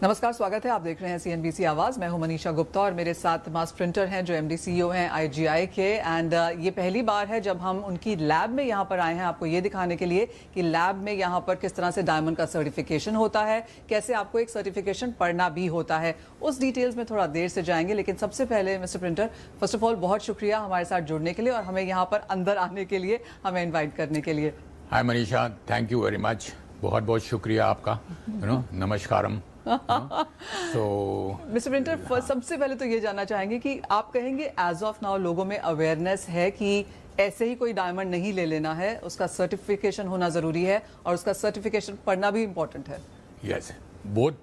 नमस्कार, स्वागत है। आप देख रहे हैं CNBC आवाज। मैं हूं मनीषा गुप्ता और मेरे साथ मास प्रिंटर हैं जो MD CEO हैं IGI के। एंड ये पहली बार है जब हम उनकी लैब में यहां पर आए हैं आपको ये दिखाने के लिए कि लैब में यहां पर किस तरह से डायमंड का सर्टिफिकेशन होता है, कैसे आपको एक सर्टिफिकेशन पढ़ना भी होता है। उस डिटेल्स में थोड़ा देर से जाएंगे, लेकिन सबसे पहले mister printer, first of all बहुत शुक्रिया हमारे साथ जुड़ने के लिए और हमें यहाँ पर अंदर आने के लिए, हमें इन्वाइट करने के लिए। Hi Manisha, thank you very much. बहुत बहुत शुक्रिया आपका। नमस्कारम। मिस्टर प्रिंटर, सबसे पहले तो ये जानना चाहेंगे कि आप कहेंगे एज ऑफ नाउ लोगों में अवेयरनेस है कि ऐसे ही कोई डायमंड नहीं ले लेना है, उसका सर्टिफिकेशन होना जरूरी है और उसका सर्टिफिकेशन पढ़ना भी इम्पोर्टेंट है। यस, बहुत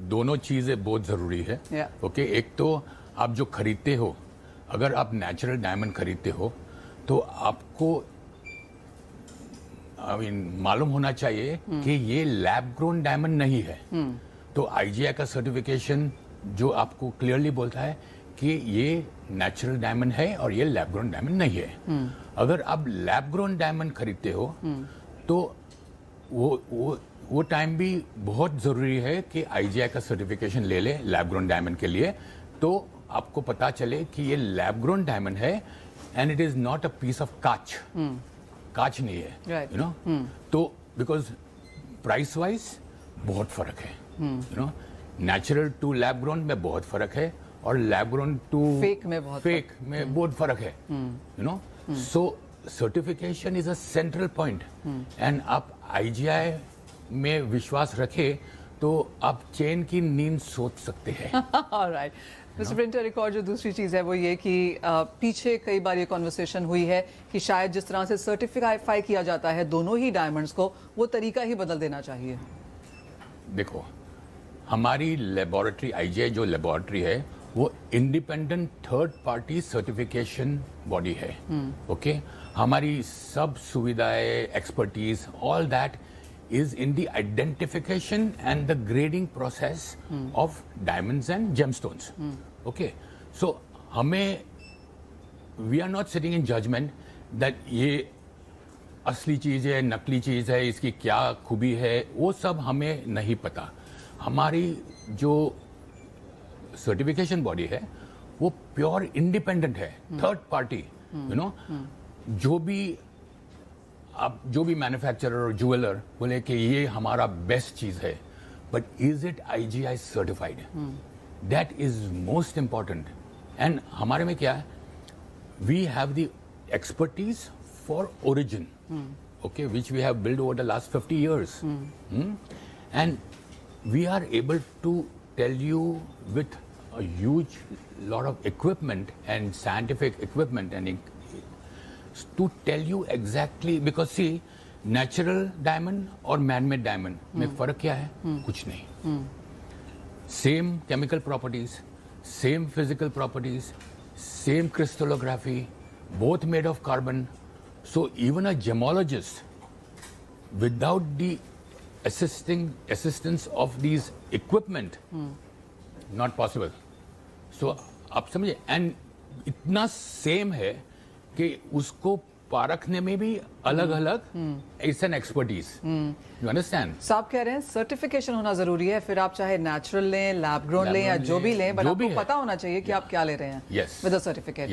दोनों चीजें बहुत जरूरी है। ओके, एक तो आप जो खरीदते हो, अगर आप नेचुरल डायमंड खरीदते हो तो आपको मालूम होना चाहिए कि ये लैब ग्रोन डायमंड नहीं है। तो IGI का सर्टिफिकेशन जो आपको क्लियरली बोलता है कि ये नेचुरल डायमंड है और ये लैब ग्रोन डायमंड नहीं है। अगर आप लैब ग्रोन डायमंड खरीदते हो तो वो टाइम भी बहुत जरूरी है कि IGI का सर्टिफिकेशन ले ले लैब ग्रोन डायमंड के लिए, तो आपको पता चले कि ये लैब ग्रोन डायमंड है and it is not a piece of कांच। कांच नहीं है, यू नो। तो बिकॉज प्राइस वाइज बहुत फर्क है, you know. Natural to lab grown में बहुत फर्क है और लैब ग्रोन टू फेक में बहुत फर्क है, you no. So certification is a central point and आप IGI में विश्वास रखें तो आप चैन की नींद सोच सकते हैं। ऑलराइट मिस्टर प्रिंटर, एक और जो दूसरी चीज़ है वो ये कि पीछे कई बार ये कॉन्वर्सेशन हुई है कि शायद जिस तरह से सर्टिफाई किया जाता है दोनों ही डायमंड्स को, वो तरीका ही बदल देना चाहिए। देखो, हमारी लेबोरेटरी IGI जो लेबोरेटरी है वो independent third party certification body है। ओके, हमारी सब सुविधाएं, expertise, all that is in the identification and the grading process of diamonds and gemstones. Okay, so we are not sitting in judgment that ये असली चीज है, नकली चीज है, इसकी क्या खूबी है, वो सब हमें नहीं पता। हमारी जो सर्टिफिकेशन बॉडी है वो प्योर इंडिपेंडेंट है, थर्ड पार्टी, यू नो। जो भी मैन्युफैक्चरर और ज्वेलर बोले कि ये हमारा बेस्ट चीज है, but is it IGI certified? That is most important. And हमारे में क्या है, we have the expertise for origin, okay, which we have build over the last 50 years, and we are able to tell you with a huge lot of equipment and scientific equipment and to tell you exactly, because see, natural diamond और man-made diamond में फर्क क्या है? कुछ नहीं। Same chemical properties, same physical properties, same crystallography, both made of carbon. So even a gemologist, without the assistance of these equipment, not possible. So आप समझे, and इतना same है कि उसको पारखने में भी अलग अलग it's an expertise. You understand? So आप कह रहे हैं सर्टिफिकेशन होना जरूरी है, फिर आप चाहे नेचुरल लें, लैब ग्रोन लें या जो भी लें, बट आपको पता होना चाहिए कि आप क्या ले रहे हैं विद अ सर्टिफिकेट।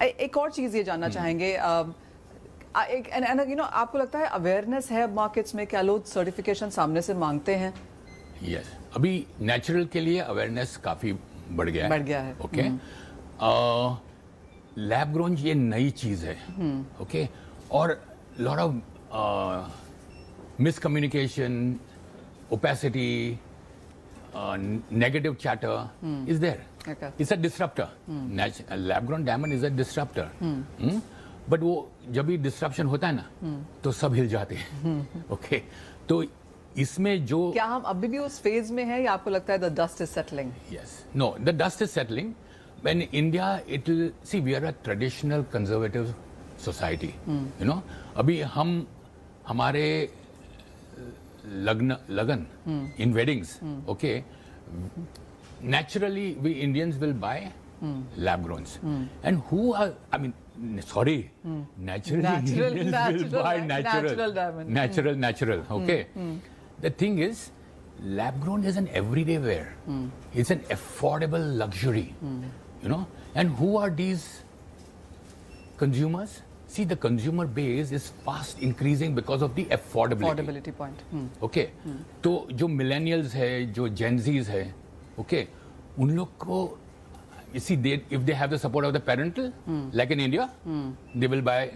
एक और चीज ये जानना चाहेंगे, आपको लगता है अवेयरनेस है मार्केट्स में, क्या लोग सर्टिफिकेशन सामने से मांगते हैं? यस, अभी नेचुरल के लिए अवेयरनेस काफी बढ़ गया है। ओके, लैब ग्रोन ये नई चीज है, ओके, और lot of miscommunication, opacity, negative chatter is there. It's a disruptor. Lab grown diamond is a disruptor, but वो जब भी डिसरप्शन होता है ना तो सब हिल जाते हैं। ओके, तो इसमें जो, क्या हम अभी भी उस फेज में हैं या आपको लगता है the dust is settling? Yes, no, the dust is settling. When India, it will see, we are a traditional conservative society. You know, अभी हम हमारे लगन in weddings, okay, naturally we Indians will buy lab growns. And who are, I mean, sorry, naturally Indians will buy natural diamond. Natural, okay. The thing is, lab grown is an everyday wear. It's an affordable luxury, you know. And who are these consumers? See, the consumer base is fast increasing because of the affordability point. Okay. तो जो millennials है, जो Gen Zs है, okay, उन लोग को, you see, if they have the support of the parental, like in India, they will buy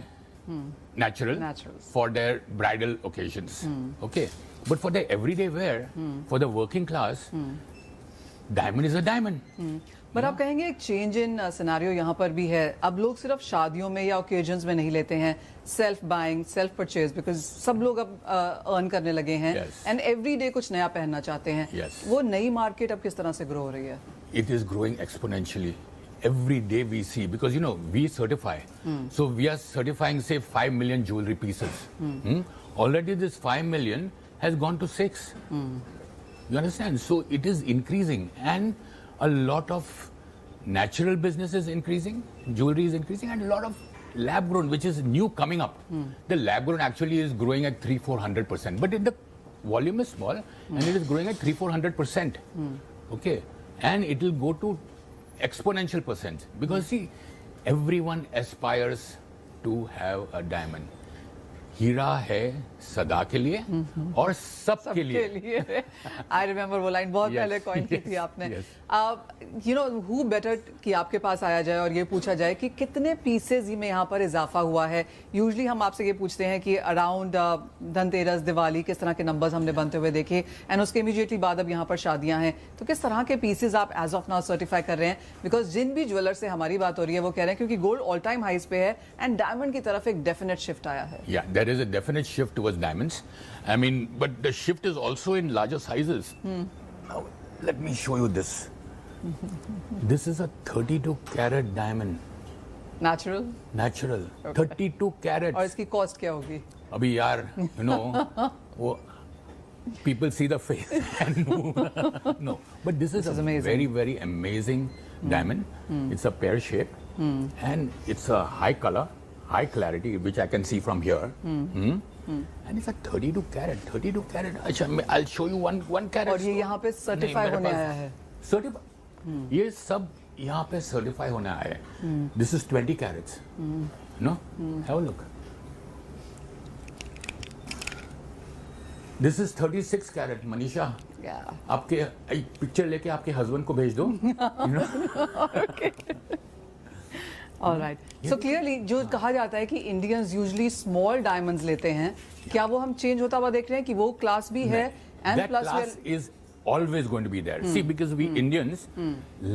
naturals for their bridal occasions. Okay. But for the everyday wear, for the working class, diamond is a diamond. पर आप कहेंगे एक change in scenario यहाँ पर भी है. अब लोग सिर्फ शादियों में या ओकेजन्स में नहीं लेते हैं. Self buying, self purchase, because सब लोग अब अर्न करने लगे हैं एंड एवरी डे कुछ नया पहनना चाहते हैं. वो नई मार्केट अब किस तरह से ग्रो हो रही है? It is growing exponentially. Every day we see, because you know we certify, so we are certifying say 5 million jewelry pieces. Already this 5 million has gone to 6. You understand? So it is increasing, and a lot of natural business is increasing, jewelry is increasing, and a lot of lab grown, which is new coming up. The lab grown actually is growing at 300-400%, but the volume is small, and it is growing at 300-400%. Okay, and it will go to exponential percent, because see, everyone aspires to have a diamond. हीरा है सदा के लिए और सब के लिए. I remember वो line बहुत पहले कॉइन की थी आपने. यू नो, हु बेटर कि आपके पास आया जाए और ये पूछा जाए कि कितने पीसेज में यहाँ पर इजाफा हुआ है. यूजुअली हम आपसे ये पूछते हैं कि अराउंड धनतेरस, दिवाली, किस तरह के नंबर्स हमने बनते हुए देखे, एंड उसके इमीडिएटली बाद अब यहाँ पर शादियां हैं, तो किस तरह के पीसेज आप एज ऑफ नाउ सर्टिफाई कर रहे हैं? बिकॉज जिन भी ज्वेलर से हमारी बात हो रही है वो कह रहे हैं क्योंकि गोल्ड ऑल टाइम हाइस पे है एंड डायमंड की तरफ एक डेफिनेट शिफ्ट आया है. There is a definite shift towards diamonds. I mean, but the shift is also in larger sizes. Now, let me show you this. This is a 32 carat diamond. Natural? Natural. Okay. 32 carats. और इसकी cost क्या होगी? अभी यार, you know, वो people see the face and move. No, but this is a amazing. very, very amazing diamond. It's a pear shape, and it's a high color, high clarity, which I can see from here. And it's a 32 carat. 32 carat. अच्छा, I'll show you one carat. और ये यहाँ पे certify होने आया है. Certify. ये सब यहाँ पे सर्टिफाई होने आया है. This is 20 carats. No? Have a look. This is 36 carat, Manisha. Yeah. आपके पिक्चर लेके आपके हस्बैंड को भेज दो. You know? Okay. All right. So clearly, जो कहा जाता है कि इंडियंस यूजुअली स्मॉल डायमंड्स लेते हैं, क्या वो हम चेंज होता हुआ देख रहे हैं कि वो क्लास भी है? And that class is always going to be there. See, because we Indians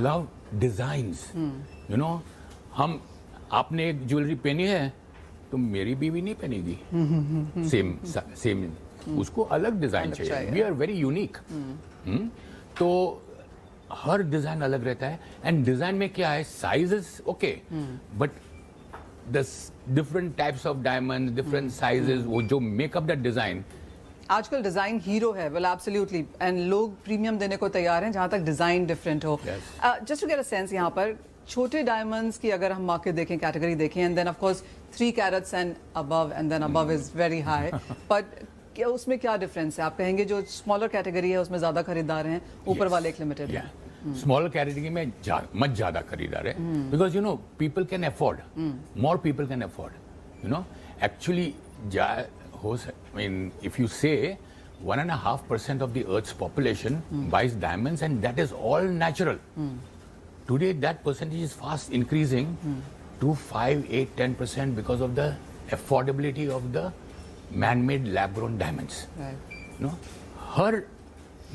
love designs. You know, हम आपने एक ज्वेलरी पहनी है तो मेरी बीवी नहीं पहनेगी. सेम उसको अलग डिजाइन चाहिए. We are very unique. तो हर डिजाइन अलग रहता है. एंड डिजाइन में क्या है, sizes okay, but the different types of diamond, different sizes, वो जो मेकअप दैट डिजाइन. आजकल डिजाइन हीरो है. वेल एब्सोल्युटली, एंड लोग प्रीमियम देने को तैयार हैं जहां तक डिजाइन डिफरेंट हो. Just to get a sense, यहाँ पर छोटे डायमंड्स की अगर हम मार्केट देखें, कैटेगरी देखें, and then of course 3 carats and above, and then above is very high, but उसमें क्या डिफरेंस है? आप कहेंगे जो स्मॉलर कैटेगरी है उसमें ज्यादा खरीदार हैं, ऊपर वाले एक लिमिटेड है. स्मॉलर कैटेगरी में मत ज्यादा खरीदार है, because you know people can afford, more people can afford. You know, actually I mean, if you say 1.5% of the Earth's population buys diamonds, and that is all natural. Today, that percentage is fast increasing to 5, 8, 10% because of the affordability of the man-made lab-grown diamonds. Right. You know, her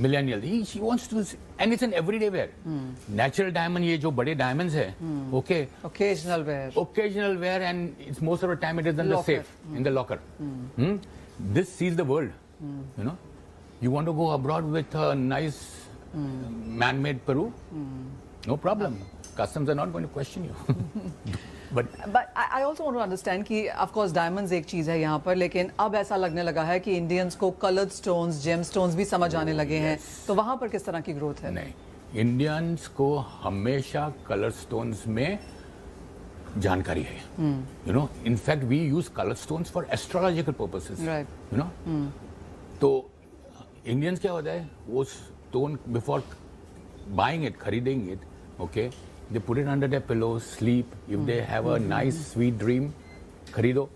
millennial, she wants to, and it's an everyday wear. Natural diamond, ये जो बड़े diamonds है, okay. Occasional wear, and it's most of the time it is in the safe, in the locker. This sees the world. You know, you want to go abroad with a nice man-made Peru? No problem. Customs are not going to question you. But I also want to understand कि of course diamonds एक चीज है यहाँ पर, लेकिन अब ऐसा लगने लगा है कि इंडियंस को कलर्ड स्टोन्स, जेम स्टोन्स भी समझ आने लगे हैं. तो वहां पर किस तरह की ग्रोथ है? नहीं, इंडियंस को हमेशा कलर स्टोन्स में जानकारी है. You know, in fact we use colour stones for astrological purposes. You know, तो इंडियंस क्या होता है, वो स्टोन बिफोर बाइंग इट, खरीदेंगे it, okay, they put it under their pillow, sleep, if they have a nice sweet dream, खरीदो,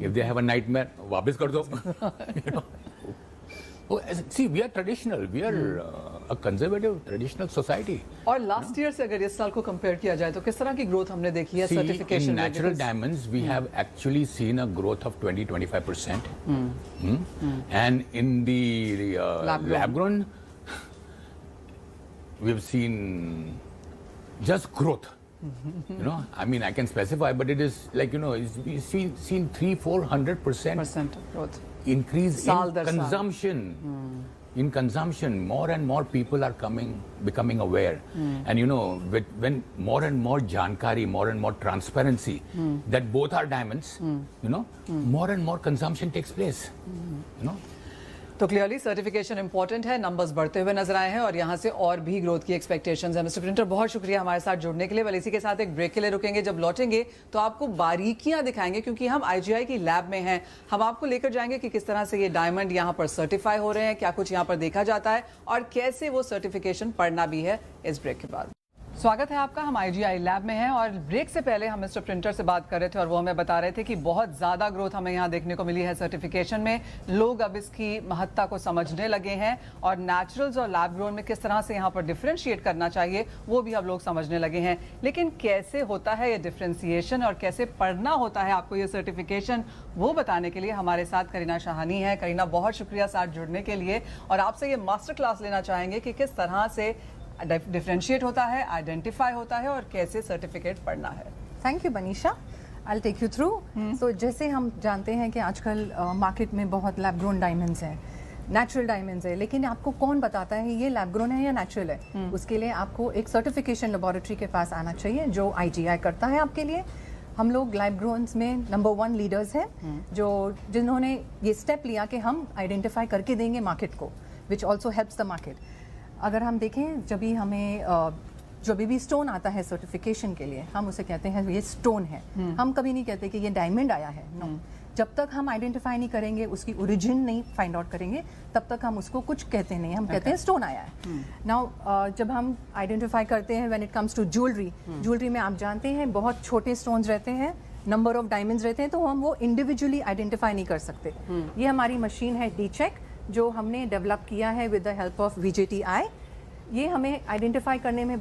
if they have a nightmare, वापस कर दो. You know? Oh, see, we are traditional. We are a conservative, traditional society. और last year से अगर इस साल को कंपेयर किया जाए तो किस तरह की ग्रोथ हमने देखी है सर्टिफिकेशन in में? natural diamonds, we have actually seen a growth of 20-25%. And in the lab grown, we've seen just growth. You know, I mean, I can specify, but it is like, you know, we've seen 300-400% growth. Increase in consumption. In consumption, more and more people are becoming aware. And you know, when more and more jankari, more and more transparency that both are diamonds, you know, more and more consumption takes place. You know. तो clearly certification important है, numbers बढ़ते हुए नजर आए हैं और यहाँ से और भी ग्रोथ की एक्सपेक्टेशंस है. मिस्टर प्रिंटर, बहुत शुक्रिया हमारे साथ जुड़ने के लिए. वेल, इसी के साथ एक ब्रेक के लिए रुकेंगे. जब लौटेंगे तो आपको बारीकियां दिखाएंगे, क्योंकि हम आईजीआई की लैब में हैं. हम आपको लेकर जाएंगे कि किस तरह से ये डायमंड यहाँ पर सर्टिफाई हो रहे हैं, क्या कुछ यहाँ पर देखा जाता है और कैसे वो सर्टिफिकेशन पढ़ना भी है. इस ब्रेक के बाद स्वागत है आपका. हम आईजीआई लैब में हैं और ब्रेक से पहले हम मिस्टर प्रिंटर से बात कर रहे थे और वो हमें बता रहे थे कि बहुत ज़्यादा ग्रोथ हमें यहाँ देखने को मिली है सर्टिफिकेशन में. लोग अब इसकी महत्ता को समझने लगे हैं और नेचुरल्स और लैब ग्रोन में किस तरह से यहाँ पर डिफ्रेंशिएट करना चाहिए वो भी अब लोग समझने लगे हैं. लेकिन कैसे होता है ये डिफ्रेंशिएशन और कैसे पढ़ना होता है आपको ये सर्टिफिकेशन, वो बताने के लिए हमारे साथ करीना शाहानी है. करीना, बहुत शुक्रिया साथ जुड़ने के लिए और आपसे ये मास्टर क्लास लेना चाहेंगे कि किस तरह से डिफरेंशिएट होता है, आइडेंटिफाई होता है और कैसे सर्टिफिकेट पढ़ना है. Thank you Banisha. I take you through. So जैसे हम जानते हैं कि आजकल मार्केट में बहुत लैब ग्रोन डायमंड्स हैं, नेचुरल डायमंड्स है, लेकिन आपको कौन बताता है ये लैब ग्रोन है या नेचुरल है? उसके लिए आपको एक सर्टिफिकेशन लेबोरेटरी के पास आना चाहिए जो आईजीआई करता है आपके लिए. हम लोग लैब ग्रोन्स में नंबर 1 लीडर्स हैं जिन्होंने ये स्टेप लिया कि हम आइडेंटिफाई करके देंगे मार्केट को, which also helps the market. अगर हम देखें, जब भी हमें जब भी स्टोन आता है सर्टिफिकेशन के लिए, हम उसे कहते हैं ये स्टोन है. हम कभी नहीं कहते कि ये डायमंड आया है. नो, जब तक हम आइडेंटिफाई नहीं करेंगे, उसकी ओरिजिन नहीं फाइंड आउट करेंगे, तब तक हम उसको कुछ कहते नहीं. हम कहते हैं स्टोन आया है. नाउ जब हम आइडेंटिफाई करते हैं when it comes to jewellery में आप जानते हैं बहुत छोटे स्टोन्स रहते हैं, नंबर ऑफ डायमंड्स रहते हैं, तो हम वो इंडिविजुअली आइडेंटिफाई नहीं कर सकते. ये हमारी मशीन है D-Check जो हमने डेवलप किया है with the help of VJTI. ये हमें आइडेंटिफाई करने में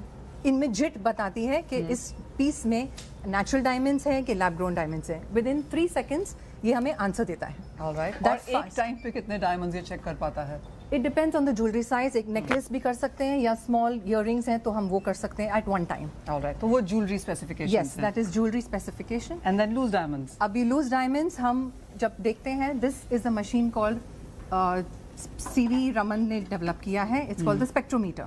इनमेजिएट बताती है कि इस पीस में नेचुरल डायमंड्स है कि लैब ग्रोन डायमंड्स है. विद इन 3 सेकेंड्स ये हमें आंसर देता है. ऑलराइट. और एक टाइम पे कितने डायमंड्स ये चेक कर पाता है? It depends on the jewellery size. एक नेकलेस भी कर सकते हैं या स्मॉल इयररिंग्स हैं तो हम वो कर सकते हैं एट वन टाइम. ऑलराइट. तो वो jewellery specification. Yes, that is jewellery specification. And then loose diamonds. अभी लूज डायमंड्स हम जब देखते हैं, this is a machine called CV Raman ने डेवलप किया है. It's called the spectrometer.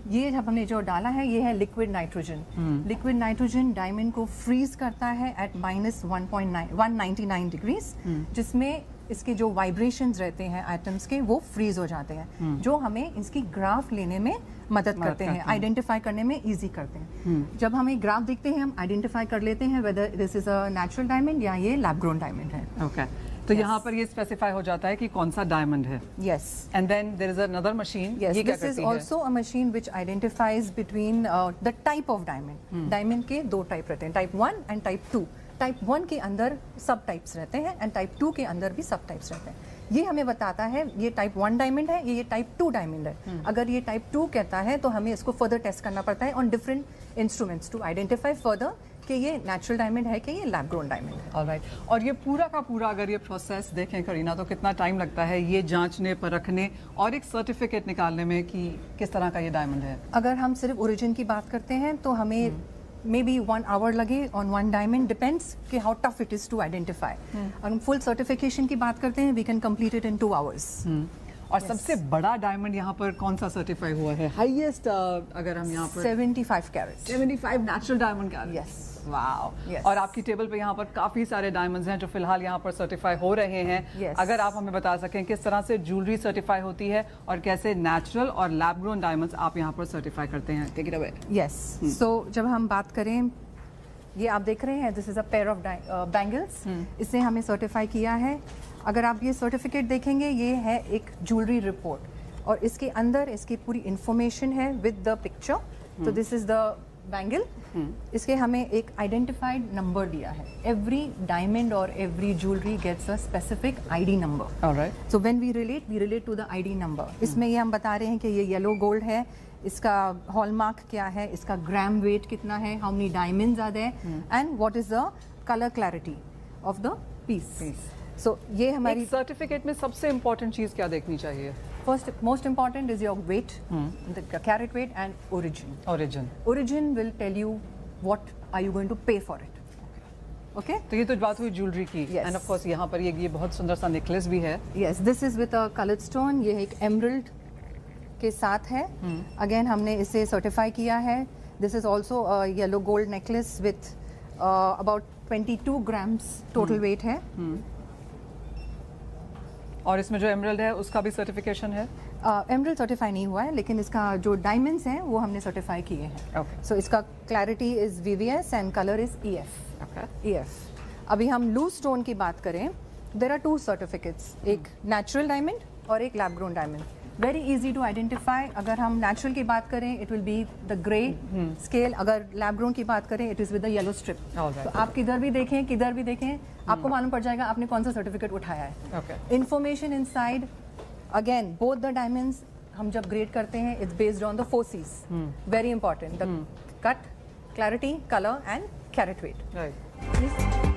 ये जब हमने जो डाला है ये है liquid nitrogen. Liquid nitrogen diamond को फ्रीज करता है एट -199 डिग्रीज, जिसमें इसके जो वाइब्रेशंस रहते हैं एटम्स के वो फ्रीज हो जाते हैं, जो हमें इसकी ग्राफ लेने में मदद करते हैं, आइडेंटिफाई करने में इजी करते हैं. जब हम एक ग्राफ देखते हैं हम आइडेंटिफाई कर लेते हैं whether this is a natural diamond या ये लैब ग्रोन डायमंड है. ओके. तो यहाँ पर ये स्पेसिफाई हो जाता है कि कौन सा डायमंड है. Yes. And then there is another machine. Yes, this is also a machine which identifies between the type of diamond. Diamond के 2 टाइप रहते हैं, टाइप 1 एंड टाइप 2. टाइप 1 के अंदर सब टाइप्स रहते हैं एंड टाइप 2 के अंदर भी सब टाइप्स रहते हैं. ये हमें बताता है ये टाइप 1 डायमंड है, ये टाइप 2 डायमंड है. अगर ये टाइप 2 कहता है तो हमें इसको फर्दर टेस्ट करना पड़ता है on different instruments to identify further कि ये नेचुरल डायमंड है कि ये लैब ग्रोन डायमंड है. ऑलराइट. और ये पूरा का पूरा अगर ये प्रोसेस देखें करीना तो कितना टाइम लगता है ये जांचने, परखने और एक सर्टिफिकेट निकालने में कि किस तरह का ये डायमंड है? अगर हम सिर्फ ओरिजिन की बात करते हैं तो हमें मे बी 1 आवर लगे ऑन 1 डायमंड. डिपेंड्स कि how tough it is to identify. अगर हम फुल सर्टिफिकेशन की बात करते हैं we can complete it in 2 hours. और सबसे बड़ा डायमंड यहाँ पर कौन सा सर्टिफाई हुआ है? हाईएस्ट अगर हम यहाँ पर 75 कैरेट. 75 नेचुरल डायमंड का. यस. वाओ. Yes. और आपकी टेबल पे यहाँ पर काफी सारे डायमंड्स हैं जो फिलहाल यहाँ पर सर्टिफाई हो रहे हैं. Yes. अगर आप हमें बता सकें किस तरह से ज्वेलरी सर्टिफाई होती है और कैसे नेचुरल और लैब ग्रोन डायमंड्स आप यहाँ पर सर्टिफाई करते हैं. Take it away. Yes. So जब हम बात करें, ये आप देख रहे हैं this is a pair of bangles. इसने हमें सर्टिफाई किया है. अगर आप ये सर्टिफिकेट देखेंगे ये है एक ज्वेलरी रिपोर्ट और इसके अंदर इसकी पूरी इंफॉर्मेशन है विद द पिक्चर। तो दिस इज द बैंगल। इसके हमें एक आइडेंटिफाइड नंबर दिया है। एवरी डायमंड और every jewellery gets a specific ID number. Alright. So when we relate to the ID number. इसमें ये हम बता रहे हैं कि ये येलो गोल्ड है, इसका हॉलमार्क क्या है, इसका ग्राम वेट कितना है, how many diamonds are there, and what is the colour clarity of the piece. So ये हमारी सर्टिफिकेट में सबसे इम्पोर्टेंट चीज क्या देखनी चाहिए? first most important is your weight, the carat weight and origin. Origin will tell you what are you going to pay for it. Okay? तो ये तो बात हुई ज्वेलरी की। Yes. एंड ऑफ कोर्स यहाँ पर ये बहुत सुंदर सा नेकलेस भी है। Yes, this is with a colored stone. ये एक emerald के साथ है। Again हमने इसे certify किया है। This is also a yellow gold necklace with about 22 grams total weight है। और इसमें जो एमरल्ड है उसका भी सर्टिफिकेशन है? एमरल्ड सर्टिफाई नहीं हुआ है, लेकिन इसका जो डायमंड्स हैं वो हमने सर्टिफाई किए हैं। Okay. सो इसका clarity is VVS and colour is EF। Okay. EF। अभी हम लूज स्टोन की बात करें, देयर आर 2 सर्टिफिकेट्स, एक नेचुरल डायमंड और एक lab grown diamond. Very easy to identify. अगर हम नेचुरल की बात करें it will be the grey scale, अगर लैब ग्रोन की बात करें it is with the yellow strip. तो आप किधर भी देखें आपको मालूम पड़ जाएगा आपने कौन सा सर्टिफिकेट उठाया है। Okay. Information inside, again both the diamonds हम जब ग्रेड करते हैं it's based on the 4 C's। Very important, the cut, clarity, colour and carat weight. Right.